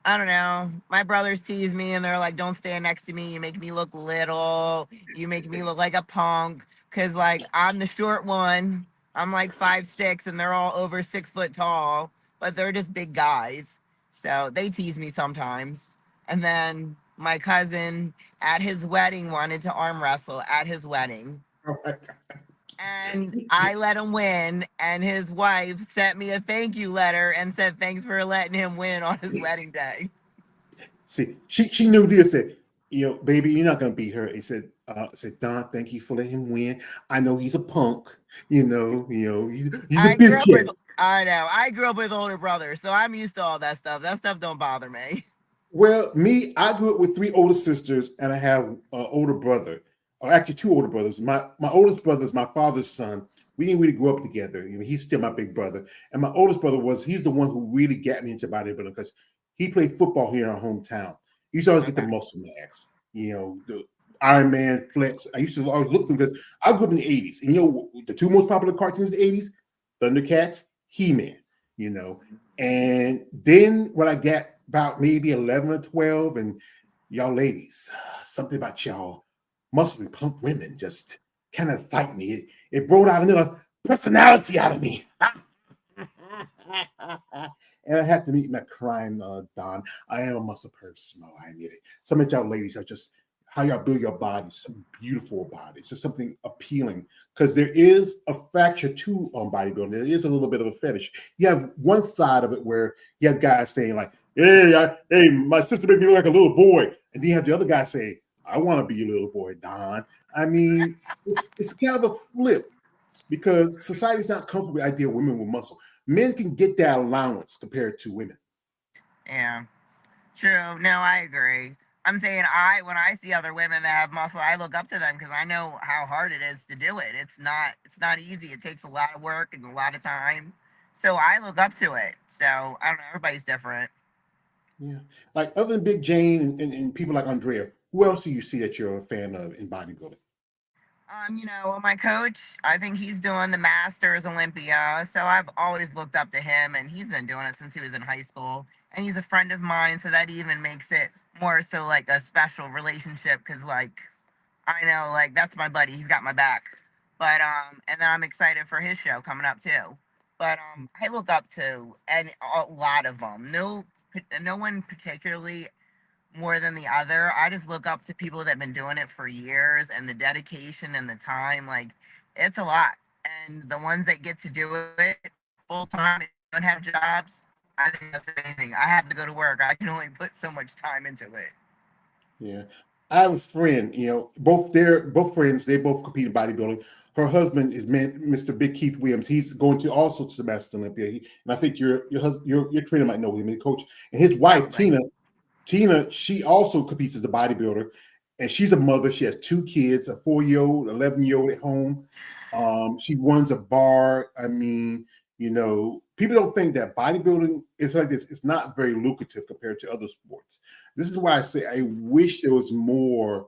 Speaker 2: I don't know. My brothers tease me and they're like, don't stand next to me. You make me look little. You make me look like a punk. Cause like I'm the short one. I'm like 5'6" and they're all over 6 foot tall, but they're just big guys. So they tease me sometimes. And then my cousin at his wedding wanted to arm wrestle at his wedding. And I let him win. And his wife sent me a thank you letter and said, thanks for letting him win on his wedding day.
Speaker 1: See, she knew this. Said, baby, you're not gonna beat her. He said, Don, thank you for letting him win. I know he's a punk. He's a
Speaker 2: I grew
Speaker 1: bitch.
Speaker 2: up with I know. I grew up with older brothers, so I'm used to all that stuff. That stuff don't bother me.
Speaker 1: Well, me, I grew up with three older sisters, and I have an older brother, or actually two older brothers. My oldest brother is my father's son. We didn't really grow up together. He's still my big brother, and my oldest brother he's the one who really got me into bodybuilding because he played football here in our hometown. He used to always get the
Speaker 2: Okay.
Speaker 1: muscle mags, the Iron Man flex. I used to always look at them because I grew up in the '80s, and the two most popular cartoons in the '80s, Thundercats, He-Man. You know, and then when I got about maybe 11 or 12, and y'all ladies, something about y'all muscly plump women just kind of fight me. It brought out another personality out of me. And I have to meet my crime, Don. I am a muscle person. No, I admit it. Some of y'all ladies are just how y'all build your bodies, some beautiful bodies, just something appealing. Because there is a factor too on bodybuilding. There is a little bit of a fetish. You have one side of it where you have guys saying like, "Hey, my sister made me look like a little boy," and then you have the other guy say, "I want to be a little boy, Don." I mean, it's kind of a flip because society's not comfortable with the idea of women with muscle. Men can get that allowance compared to women.
Speaker 2: Yeah. True. No, I agree. I'm saying when I see other women that have muscle, I look up to them because I know how hard it is to do it. It's not easy. It takes a lot of work and a lot of time. So I look up to it. So I don't know. Everybody's different.
Speaker 1: Yeah. Like other than Big Jane and people like Andrea, who else do you see that you're a fan of in bodybuilding?
Speaker 2: My coach, I think he's doing the Masters Olympia. So I've always looked up to him, and he's been doing it since he was in high school. And he's a friend of mine, so that even makes it more so like a special relationship because, like, I know, like, that's my buddy. He's got my back. But and then I'm excited for his show coming up too. But I look up to and a lot of them. No one particularly more than the other. I just look up to people that've been doing it for years and the dedication and the time. Like, it's a lot. And the ones that get to do it full time and don't have jobs, I think that's amazing. I have to go to work. I can only put so much time into it.
Speaker 1: Yeah. I have a friend, both friends, they both compete in bodybuilding. Her husband is Mr. Big Keith Williams. He's going to also to the Master Olympia. And I think your trainer might know him, the coach. And his wife,
Speaker 2: Probably.
Speaker 1: Tina, she also competes as a bodybuilder, and she's a mother. She has two kids, a 4-year-old, 11-year-old at home. She runs a bar. I mean, people don't think that bodybuilding is like this. It's not very lucrative compared to other sports. This is why I say I wish there was more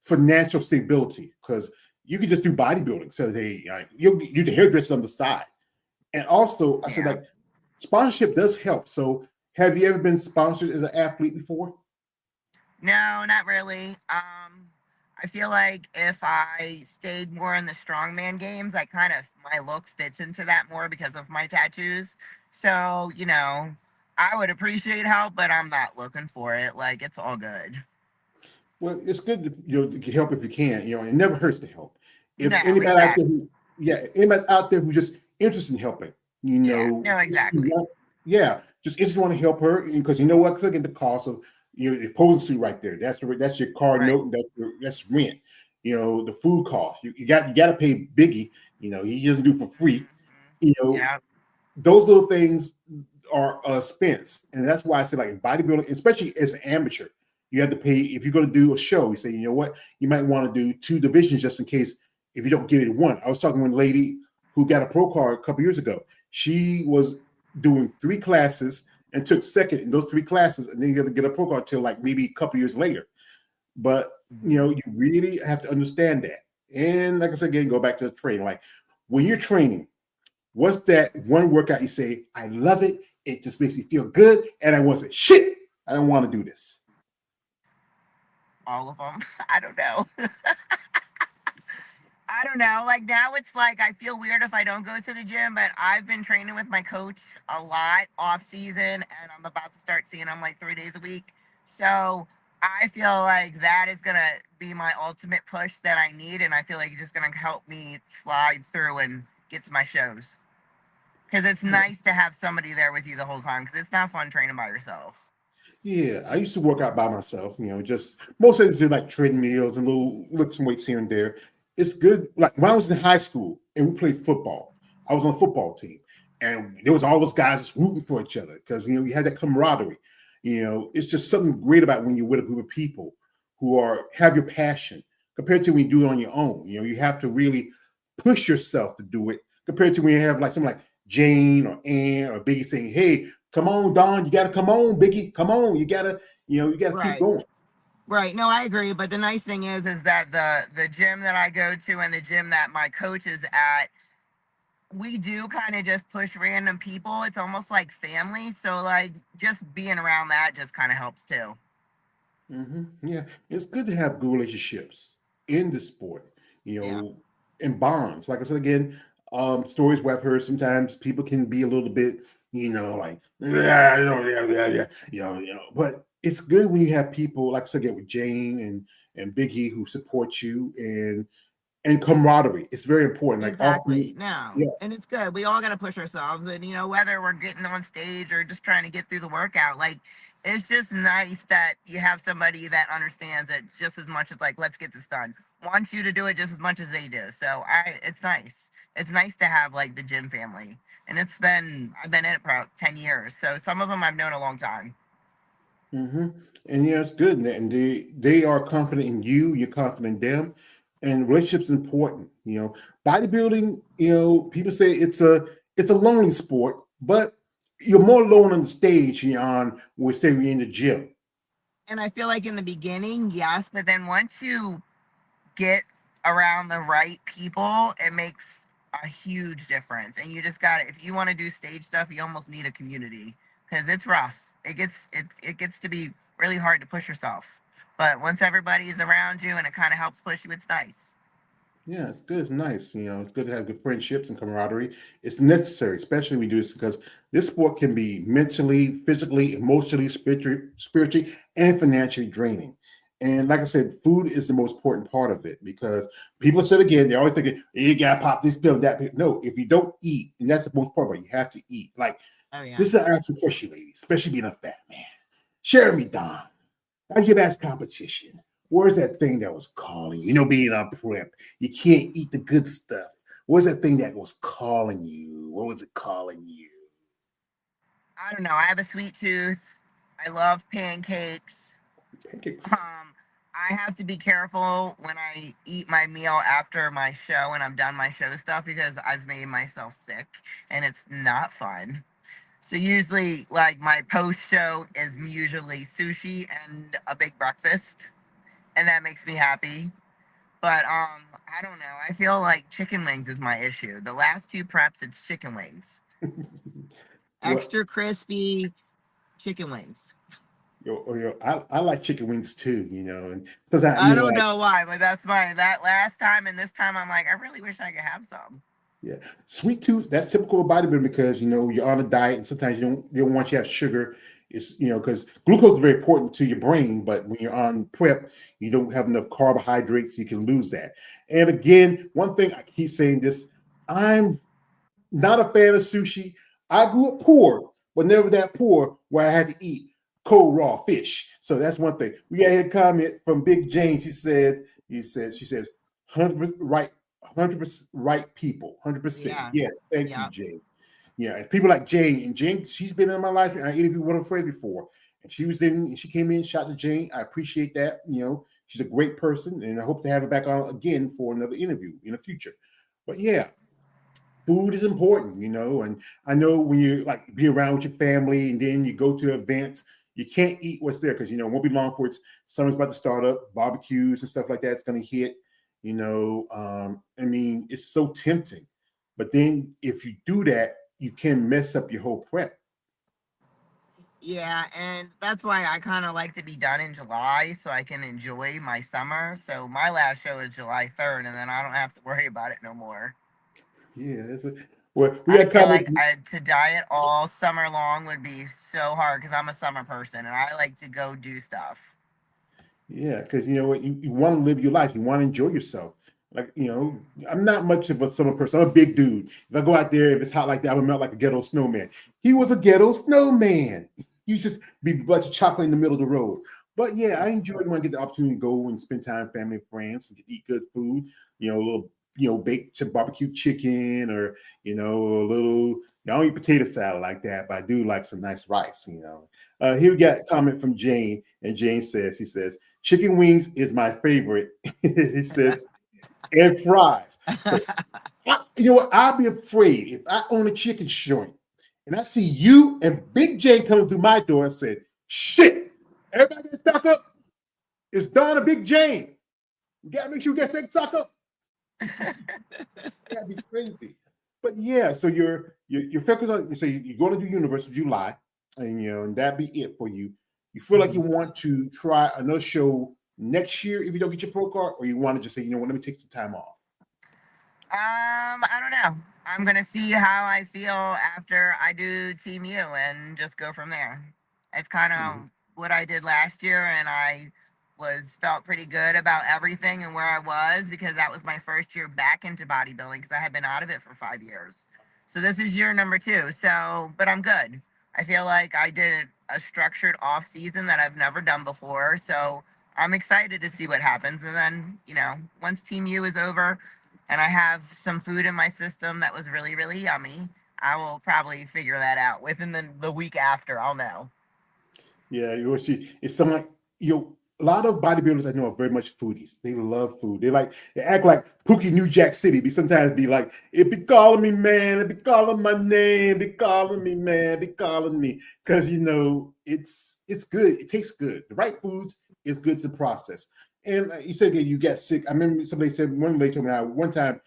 Speaker 1: financial stability because you could just do bodybuilding. So you the hairdresser on the side, and also I said
Speaker 2: Yeah.
Speaker 1: like sponsorship does help. So have you ever been sponsored as an athlete before?
Speaker 2: No, not really. I feel like if I stayed more in the strongman games, I kind of my look fits into that more because of my tattoos. So, I would appreciate help, but I'm not looking for it. Like, it's all good.
Speaker 1: Well, it's good to to help if you can. It never hurts to help. If
Speaker 2: No,
Speaker 1: anybody out there,
Speaker 2: exactly.
Speaker 1: anybody out there who's just interested in helping,
Speaker 2: Yeah, no, exactly.
Speaker 1: just interested want to help her because you know what? Look at the cost of the posing suit right there. That's your car
Speaker 2: Right.
Speaker 1: note. That's rent. The food cost. You got to pay Biggie. He doesn't do for free.
Speaker 2: Hmm.
Speaker 1: You know,
Speaker 2: Yeah,
Speaker 1: those little things are a expense, and that's why I say like bodybuilding, especially as an amateur, you have to pay if you're going to do a show. You say, you know what, you might want to do two divisions just in case if you don't get it in one. I was talking with a lady who got a pro card a couple years ago. She was doing 3 classes and took second in those 3 classes, and then you got to get a pro card till like maybe a couple years later. But
Speaker 2: hmm,
Speaker 1: you really have to understand that. And like I said, again, go back to the training. Like when you're training, what's that one workout you say, I love it. It just makes me feel good. And I want to say, shit, I don't want to do this.
Speaker 2: all of them. I don't know. I don't know. Like, now it's like I feel weird if I don't go to the gym, but I've been training with my coach a lot off season, and I'm about to start seeing him like 3 days a week. So I feel like that is gonna be my ultimate push that I need, and I feel like it's just gonna help me slide through and get to my shows. Because it's nice to have somebody there with you the whole time. Because it's not fun training by yourself.
Speaker 1: Yeah, I used to work out by myself, just most of it is like treadmills and little lift some weights here and there. It's good. Like when I was in high school and we played football, I was on a football team and there was all those guys just rooting for each other because you had that camaraderie. It's just something great about when you're with a group of people who have your passion compared to when you do it on your own. You have to really push yourself to do it compared to when you have like something like Jane or Ann or Biggie saying, hey, come on, Don. You got to come on, Biggie. Come on. You got to keep
Speaker 2: Right.
Speaker 1: going.
Speaker 2: Right. No, I agree. But the nice thing is that the gym that I go to and the gym that my coach is at, we do kind of just push random people. It's almost like family. So like just being around that just kind of helps too.
Speaker 1: Yeah, it's good to have good relationships in the sport,
Speaker 2: Yeah.
Speaker 1: and bonds. Like I said again, stories where I've heard sometimes people can be a little bit, like yeah, But it's good when you have people like I said again with Jane and Biggie who support you and camaraderie. It's very important. Like
Speaker 2: Exactly.
Speaker 1: often,
Speaker 2: No.
Speaker 1: yeah,
Speaker 2: And it's good. We all got to push ourselves. And, whether we're getting on stage or just trying to get through the workout, like, it's just nice that you have somebody that understands it just as much as, like, let's get this done. Wants you to do it just as much as they do. So, it's nice. It's nice to have, like, the gym family. And I've been in it for about 10 years. So, some of them I've known a long time.
Speaker 1: hmm And yeah, it's good. And they are confident in you. You're confident in them. And relationships important. Bodybuilding. People say it's a lonely sport, but you're more alone on the stage. On when say we're in the gym.
Speaker 2: And I feel like in the beginning, yes, but then once you get around the right people, it makes a huge difference. And you just got to, if you want to do stage stuff, you almost need a community because it's rough. It gets to be really hard to push yourself. But once everybody is around you and it kind of helps push you, it's nice.
Speaker 1: Yeah, it's good. It's nice. It's good to have good friendships and camaraderie. It's necessary, especially when we do this because this sport can be mentally, physically, emotionally, spiritually, and financially draining. And like I said, food is the most important part of it because people said again, they're always thinking, you got to pop this pill, that pill. No, if you don't eat, and that's the most part, but you have to eat. Like,
Speaker 2: Oh yeah.
Speaker 1: this is an answer for you, ladies, especially being a fat man. Share me, Don. I get asked competition. Where's that thing that was calling you? Being on prep, you can't eat the good stuff. Where's that thing that was calling you? What was it calling you?
Speaker 2: I don't know. I have a sweet tooth. I love pancakes.
Speaker 1: Pancakes.
Speaker 2: I have to be careful when I eat my meal after my show and I'm done my show stuff because I've made myself sick and it's not fun. So usually, like my post show is usually sushi and a big breakfast, and that makes me happy. But I don't know. I feel like chicken wings is my issue. The last two preps, it's chicken wings,
Speaker 1: Well,
Speaker 2: extra crispy chicken wings.
Speaker 1: I like chicken wings too. And because I,
Speaker 2: I don't
Speaker 1: like,
Speaker 2: know why, but that's my that last time and this time I'm like, I really wish I could have some.
Speaker 1: yeah, sweet tooth. That's typical of bodybuilding because you're on a diet and sometimes you don't want you to have sugar. It's because glucose is very important to your brain, but when you're on prep, you don't have enough carbohydrates. You can lose that. And again, one thing I keep saying this: I'm not a fan of sushi. I grew up poor, but never that poor where I had to eat cold raw fish. So that's one thing. We got a comment from Big Jane. She says, 100% right, 100% right people, 100%.
Speaker 2: Yeah.
Speaker 1: Yes, thank you,
Speaker 2: Yeah.
Speaker 1: Jane. Yeah, and people like Jane, and Jane, she's been in my life. I interviewed one of her friends before, and she came in, shot to Jane. I appreciate that. She's a great person, and I hope to have her back on again for another interview in the future. But yeah, food is important. And I know when you like be around with your family and then you go to events, you can't eat what's there because it won't be long for it's summer's about to start up, barbecues and stuff like that's gonna hit. I mean, it's so tempting. But then if you do that, you can mess up your whole prep.
Speaker 2: Yeah, and that's why I kind of like to be done in July so I can enjoy my summer. So my last show is July 3rd, and then I don't have to worry about it no more.
Speaker 1: Yeah, well, we
Speaker 2: I
Speaker 1: got
Speaker 2: feel
Speaker 1: comments.
Speaker 2: like to diet all summer long would be so hard because I'm a summer person and I like to go do stuff.
Speaker 1: Yeah, because you know what, you want to live your life, you want to enjoy yourself. Like, I'm not much of a summer person. I'm a big dude. If I go out there, if it's hot like that, I would melt like a ghetto snowman. He was a ghetto snowman. You just be a bunch of chocolate in the middle of the road. But yeah, I enjoy when I get the opportunity to go and spend time with family and friends and eat good food. A little, baked barbecue chicken or, a little. I don't eat potato salad like that, but I do like some nice rice. Here we got a comment from Jane, and Jane he says, chicken wings is my favorite. He says, and fries. So, you know what? I'd be afraid if I own a chicken joint and I see you and Big J coming through my door and said, shit, everybody get stock up. It's Don and Big Jane. You got to make sure you get stock up. That'd be crazy. But yeah, so your focus on, so you're going to do Universal July, and and that'd be it for you. You feel like you
Speaker 2: Mhm.
Speaker 1: want to try another show next year if you don't get your pro card, or you want to just say, what, let me take some time off.
Speaker 2: I don't know. I'm gonna see how I feel after I do Team U and just go from there. It's kind
Speaker 1: Mhm.
Speaker 2: of what I did last year, and I felt pretty good about everything and where I was because that was my first year back into bodybuilding because I had been out of it for 5 years. So this is year number two. So, but I'm good. I feel like I did a structured off season that I've never done before. So I'm excited to see what happens. And then, once Team U is over, and I have some food in my system that was really, really yummy, I will probably figure that out within the week after. I'll know.
Speaker 1: Yeah, it's something like, a lot of bodybuilders I know are very much foodies. They love food. They act like Pookie New Jack City. Sometimes be like, it be calling me man, it be calling my name, be calling me man, be calling me. Because it's good. It tastes good. The right foods is good to process. And you said that you got sick. I remember one lady told me how one time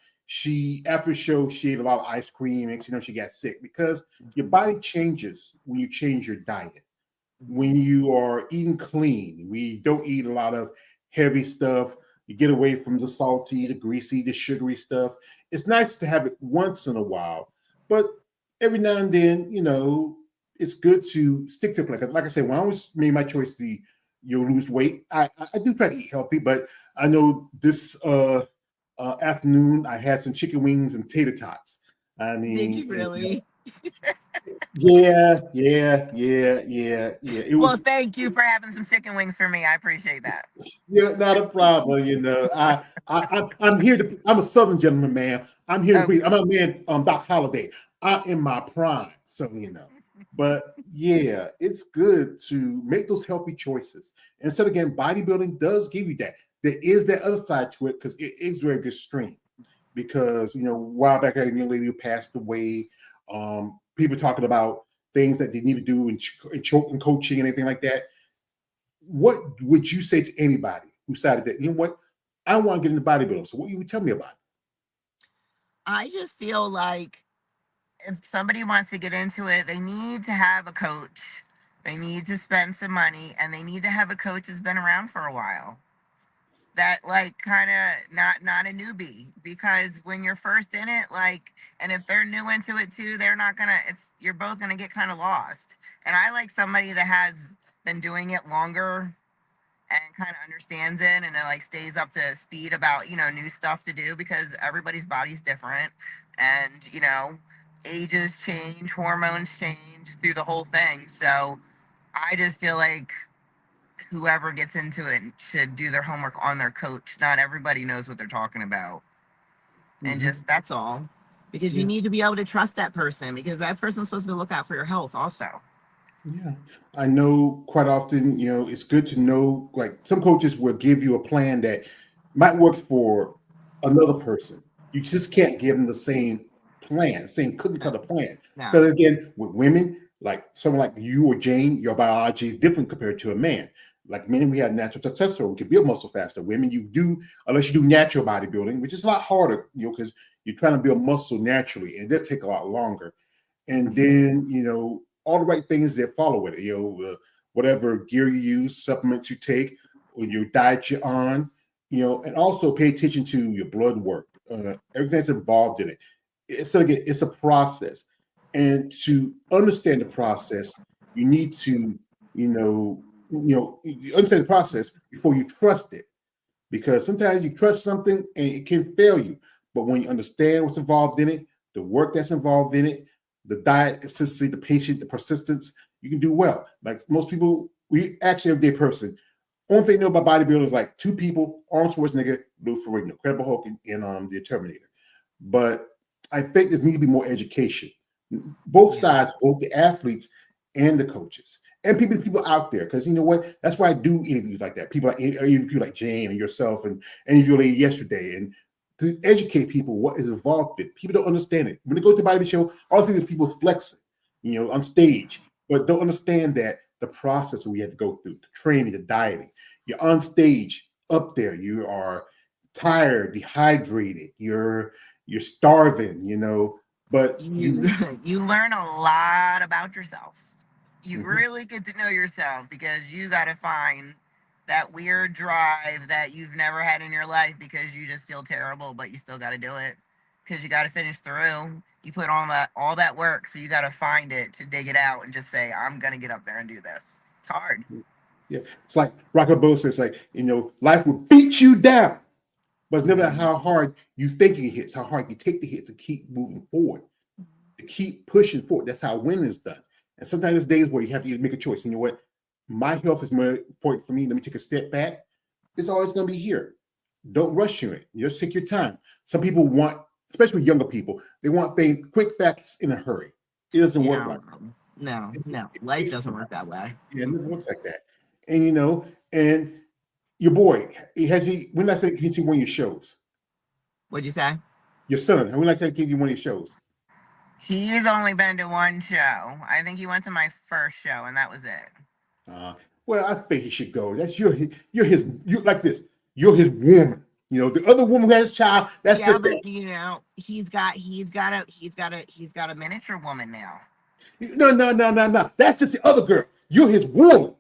Speaker 1: after the show, she ate a lot of ice cream and she got sick because your body changes when you change your diet. When you are eating clean, we don't eat a lot of heavy stuff. You get away from the salty, the greasy, the sugary stuff. It's nice to have it once in a while, but every now and then, it's good to stick to it. Like I said, when I was made my choice to lose weight, I do try to eat healthy, but I know this afternoon I had some chicken wings and tater tots. I
Speaker 2: Did
Speaker 1: mean,
Speaker 2: you really?
Speaker 1: yeah. It
Speaker 2: Well,
Speaker 1: was.
Speaker 2: thank you for having some chicken wings for me. I appreciate that.
Speaker 1: Yeah, not a problem. I'm here to. I'm a Southern gentleman, man. I'm here to
Speaker 2: Okay.
Speaker 1: breathe. I'm a man. Doc Holliday. I'm in my prime, so But yeah, it's good to make those healthy choices. And so again, bodybuilding does give you that. There is that other side to it because it is very extreme. Because a while back, a young lady who passed away. People talking about things that they need to do in coaching and anything like that. What would you say to anybody who decided that, what, I want to get into bodybuilding? So what you would tell me about it?
Speaker 2: I just feel like if somebody wants to get into it, they need to have a coach. They need to spend some money and they need to have a coach that's been around for a while. That like kind of not a newbie, because when you're first in it, like, and if they're new into it too, they're not gonna, it's, you're both gonna get kind of lost. And I like somebody that has been doing it longer and kind of understands it and it like stays up to speed about new stuff to do, because everybody's body's different, and ages change, hormones change through the whole thing. So I just feel like whoever gets into it should do their homework on their coach. Not everybody knows what they're talking about, and
Speaker 1: Mm-hmm.
Speaker 2: just that's all, because you
Speaker 1: Yeah.
Speaker 2: need to be able to trust that person, because that person's supposed to look out for your health also.
Speaker 1: Yeah, I know quite often, it's good to know, like some coaches will give you a plan that might work for another person. You just can't give them the same plan, same cookie
Speaker 2: No,
Speaker 1: cutter plan.
Speaker 2: no.
Speaker 1: Because again, with women, like someone like you or Jane, your biology is different compared to a man. Like men, we have natural testosterone, we can build muscle faster. Women, you do, unless you do natural bodybuilding, which is a lot harder, because you're trying to build muscle naturally, and it does take a lot longer. And then all the right things that follow it. Whatever gear you use, supplements you take, or your diet you're on. And also pay attention to your blood work, everything that's involved in it. So again, it's a process, and to understand the process, you need to you understand the process before you trust it, because sometimes you trust something and it can fail you. But when you understand what's involved in it, the work that's involved in it, the diet, consistency, the patience, the persistence, you can do well. Like most people, we actually everyday person. Only thing they know about bodybuilding is like two people: Arnold Schwarzenegger, Lou Ferrigno, Incredible Hulk, and the Terminator. But I think there needs to be more education. Both
Speaker 2: Yeah.
Speaker 1: sides, both the athletes and the coaches, and people out there. Because you know what? That's why I do interviews like that. Even people like Jane and yourself, and interview lady yesterday, and to educate people what is involved in it. People don't understand it. When they go to the body show, all they see is people flexing, on stage, but don't understand that the process that we had to go through, the training, the dieting. You're on stage, up there, you are tired, dehydrated, you're starving, but
Speaker 2: you
Speaker 1: you.
Speaker 2: you learn a lot about yourself. You
Speaker 1: Mhm.
Speaker 2: really get to know yourself, because you got to find that weird drive that you've never had in your life, because you just feel terrible, but you still got to do it because you got to finish through. You put on all that work, so you got to find it to dig it out and just say, I'm gonna get up there and do this. It's hard.
Speaker 1: Yeah, it's like Rocket Bow says, like, life will beat you down, but it's never
Speaker 2: Mhm.
Speaker 1: how hard you think it hits, how hard you take the hit to keep moving forward, to keep pushing forward. That's how winning is done. And sometimes there's days where you have to either make a choice. You know what? My health is more important for me. Let me take a step back. It's always going to be here. Don't rush to it. Just take your time. Some people want, especially younger people, they want things quick, fast, in a hurry. It doesn't work
Speaker 2: Yeah.
Speaker 1: like that.
Speaker 2: No,
Speaker 1: It's,
Speaker 2: no,
Speaker 1: it
Speaker 2: life
Speaker 1: takes
Speaker 2: doesn't
Speaker 1: time.
Speaker 2: work that way.
Speaker 1: Yeah, it
Speaker 2: Mm-mm.
Speaker 1: doesn't work like that. And and your boy, has he? When I say can he see one of your shows?
Speaker 2: What'd you say?
Speaker 1: Your son, when I tell you, give you one of your shows?
Speaker 2: He's only been to one show. I think he went to my first show, and that was it.
Speaker 1: Uh, well, I think he should go. That's you're his you like this. You're his woman. The other woman who has a child. That's
Speaker 2: Yeah,
Speaker 1: just
Speaker 2: but
Speaker 1: that.
Speaker 2: he's got a miniature woman now.
Speaker 1: No, no, no, no, no. That's just the other girl. You're his woman.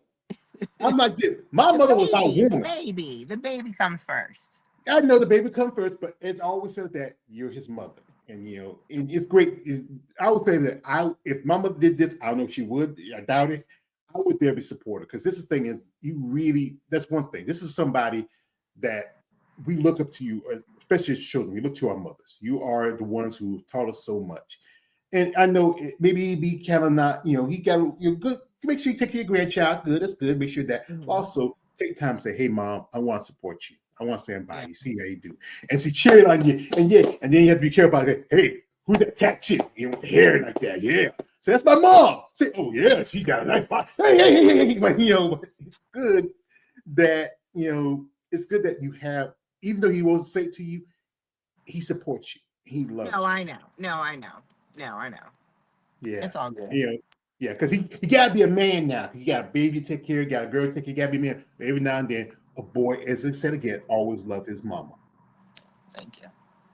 Speaker 1: I'm like this. My mother was my woman.
Speaker 2: The baby comes first.
Speaker 1: I know the baby comes first, but it's always said that you're his mother, and and it's great. I would say that if my mother did this, I don't know if she would. I doubt it. I would there be supportive because this is thing is you really. That's one thing. This is somebody that we look up to you, especially as children. We look to our mothers. You are the ones who taught us so much, and I know maybe he be kind of not. He got good. Make sure you take care of your grandchild. Good, that's good. Make sure that
Speaker 2: Hmm.
Speaker 1: also take time to say, "Hey, mom, I want to support you. I want to stand by
Speaker 2: Yeah.
Speaker 1: you. See how you do." And she cheered on you. And yeah, and then you have to be careful about it. Hey, who's that cat chick? With the hair like that. Yeah. So that's my mom. Say, oh yeah, she got a nice body. Hey, hey, hey, hey, hey. But, it's good that, it's good that you have, even though he won't say it to you, he supports you. He
Speaker 2: No,
Speaker 1: loves you.
Speaker 2: I know. No, I know. No, I know.
Speaker 1: Yeah.
Speaker 2: It's all good.
Speaker 1: Yeah, because he gotta be a man now. He got a baby to take care of, got a girl to take care, he gotta be a man. Every now and then, a boy, as I said again, always love his mama.
Speaker 2: Thank you.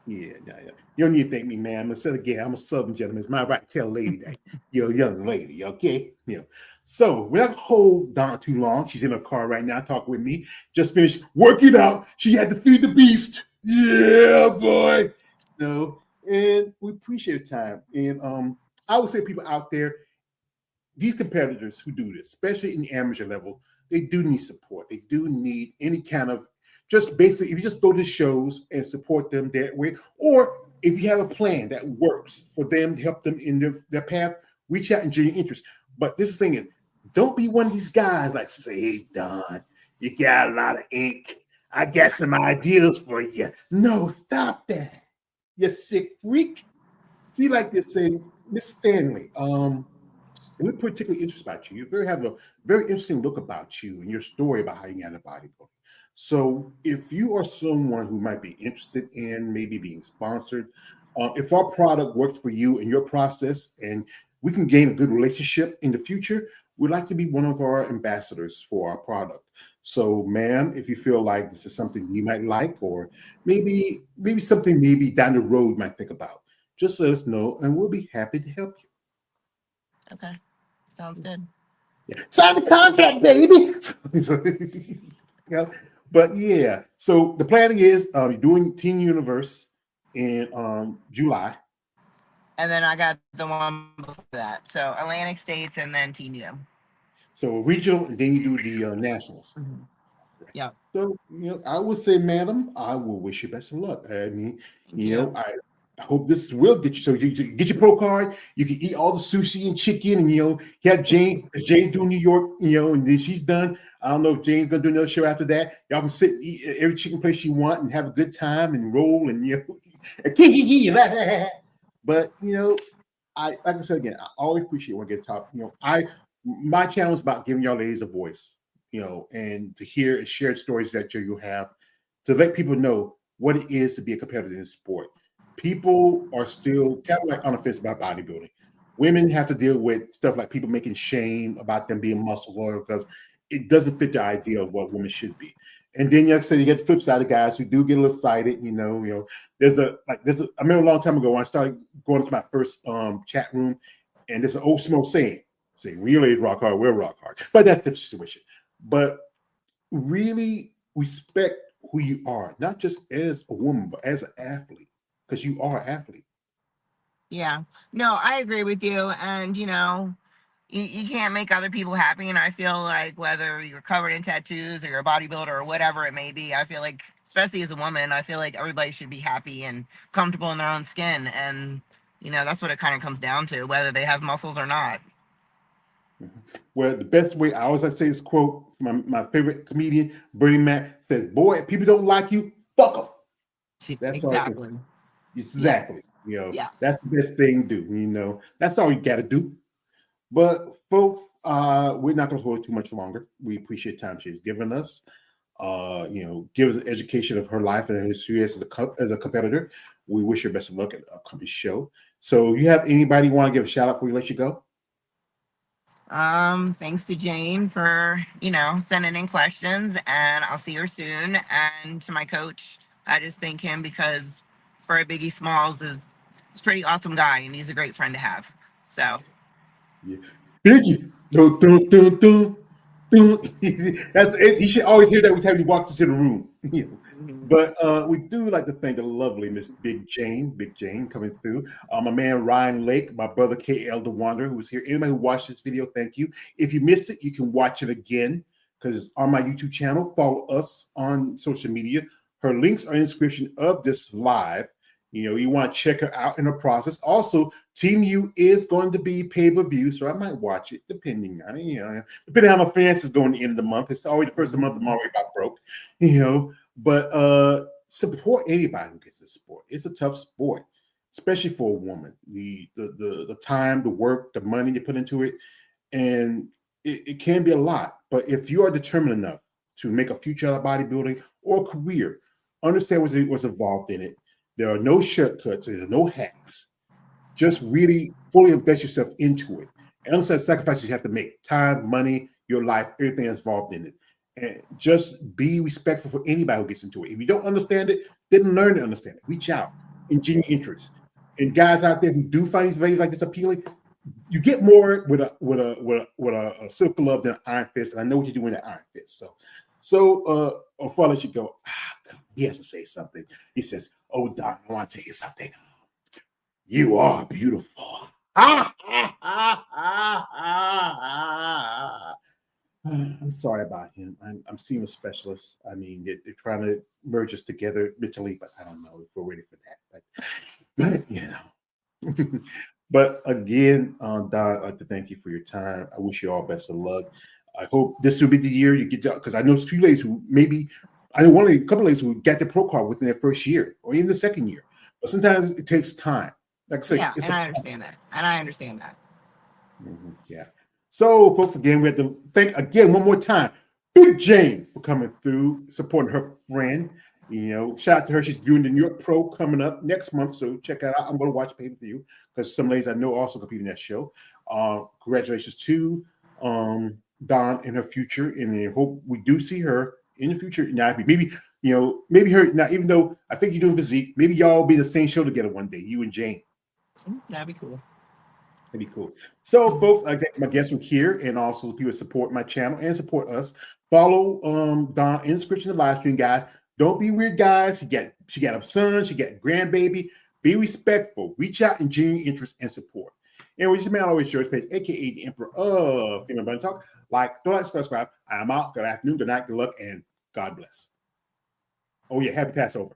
Speaker 1: Yeah, yeah, yeah. You don't need to thank me, man. I'm gonna say it again. I'm a Southern gentleman. It's my right to tell a lady that you're a young lady, okay? So we're not hold Dawn too long. She's in her car right now, talking with me. Just finished working out. She had to feed the beast. Yeah, boy. And we appreciate the time. And I would say people out there, these competitors who do this, especially in the amateur level, they do need support. They do need any kind of just basically, if you just go to shows and support them that way, or if you have a plan that works for them to help them in their path, reach out and genuine interest. But this thing is, don't be one of these guys like say, hey, Don, you got a lot of ink. I got some ideas for you. No, stop that. You sick freak. Be like this, say, Miss Stanley. We're particularly interested about you. You have a very interesting look about you and your story about how you got into bodybuilding. So, if you are someone who might be interested in maybe being sponsored, if our product works for you and your process, and we can gain a good relationship in the future, we'd like to be one of our ambassadors for our product. So, ma'am, if you feel like this is something you might like, or maybe something maybe down the road you might think about, just let us know, and we'll be happy to help you.
Speaker 2: Okay. Sounds good.
Speaker 1: Yeah. Sign the contract, baby. Yeah. But yeah, so the planning is you're doing Teen Universe in July.
Speaker 2: And then I got the one before that. So Atlantic States and then Teen U.
Speaker 1: So regional, and then you do the nationals.
Speaker 2: Mm-hmm. Yeah.
Speaker 1: So, I would say, madam, I will wish you best of luck. I mean,
Speaker 2: Thank you.
Speaker 1: I hope this will get you. So you get your pro card. You can eat all the sushi and chicken, and have Jane do New York. And then she's done. I don't know if Jane's gonna do another show after that. Y'all can sit and eat at every chicken place you want and have a good time and roll and and kiki. But like I said again, I always appreciate when I get top. My channel is about giving y'all ladies a voice, and to hear and share stories that you have to let people know what it is to be a competitor in sport. People are still kind of like on the fence about bodybuilding. Women have to deal with stuff like people making shame about them being muscular because it doesn't fit the idea of what women should be. And then, like I said, you get the flip side of guys who do get a little excited. I remember a long time ago when I started going to my first chat room, and there's an old smoke saying, "We ladies rock hard, we're rock hard." But that's the situation. But really respect who you are, not just as a woman, but as an athlete, because you are an athlete.
Speaker 2: Yeah. No, I agree with you. And, you can't make other people happy. And I feel like whether you're covered in tattoos or you're a bodybuilder or whatever it may be, I feel like, especially as a woman, I feel like everybody should be happy and comfortable in their own skin. And, that's what it kind of comes down to, whether they have muscles or not.
Speaker 1: Mhm. Well, the best way I always like to say this quote, my favorite comedian, Bernie Mac, said, "Boy, if people don't like you, fuck them." That's all I can say.
Speaker 2: Exactly.
Speaker 1: Exactly.
Speaker 2: Yes. Yes.
Speaker 1: That's the best thing to do. That's all you got to do. But folks, we're not going to hold it too much longer. We appreciate the time she's given us. Give us an education of her life and her history as a competitor. We wish her best of luck at the upcoming show. So, you have anybody you want to give a shout out before we let you go?
Speaker 2: Thanks to Jane for, sending in questions, and I'll see her soon. And to my coach, I just thank him because for Biggie Smalls is a pretty awesome guy and he's a great friend to have. So
Speaker 1: Yeah. Biggie. Dun, dun, dun, dun, dun. That's it. You should always hear that every time you walk into the room. But we do like to thank the lovely Miss Big Jane coming through. My man Ryan Lake, my brother KL the Wanderer, who was here. Anybody who watched this video, thank you. If you missed it, you can watch it again because it's on my YouTube channel. Follow us on social media. Her links are in the description of this live. You want to check her out in the process. Also, Team U is going to be pay-per-view, so I might watch it depending on depending on how my fans is going the end of the month. It's always the first of the month. I'm already about broke, But support anybody who gets the sport. It's a tough sport, especially for a woman. The time, the work, the money you put into it, and it can be a lot. But if you are determined enough to make a future out of bodybuilding or career, understand what's involved in it. There are no shortcuts. There are no hacks. Just really fully invest yourself into it. And understand the sacrifices you have to make: time, money, your life, everything that's involved in it. And just be respectful for anybody who gets into it. If you don't understand it, then learn to understand it. Reach out in genuine interest. And guys out there who do find these videos like this appealing, you get more with a silk love than an iron fist. And I know what you do in an iron fist. So before I let you go, he has to say something. He says, "Oh, Don, I want to tell you something. You are beautiful." I'm sorry about him. I'm seeing a specialist. I mean, they're trying to merge us together mentally, but I don't know if we're ready for that. But But again, Don, I'd like to thank you for your time. I wish you all best of luck. I hope this will be the year you get because I know it's 2 ladies who maybe I know a couple of ladies who got the pro card within their first year or even the second year. But sometimes it takes time. Like I say,
Speaker 2: yeah, and I understand that. And I understand that.
Speaker 1: Yeah. So, folks, again, we have to thank again one more time Big Jane for coming through, supporting her friend. Shout out to her. She's doing the New York Pro coming up next month. So check that out. I'm going to watch pay-per-view because some ladies I know also compete in that show. Congratulations to Don in her future, and I hope we do see her in the future. Now, maybe her. Now, even though I think you're doing physique, maybe y'all be the same show together one day, you and Jane.
Speaker 2: That'd be cool.
Speaker 1: That'd be cool. So, folks, I thank my guests from here and also people support my channel and support us. Follow Don in the description of the live stream, guys. Don't be weird, guys. She got a son, she got a grandbaby. Be respectful. Reach out in genuine interest and support. And with your man always George Page, aka the Emperor of Female Button Talk. Don't subscribe. I'm out. Good afternoon, good night, good luck, and God bless. Oh yeah, happy Passover.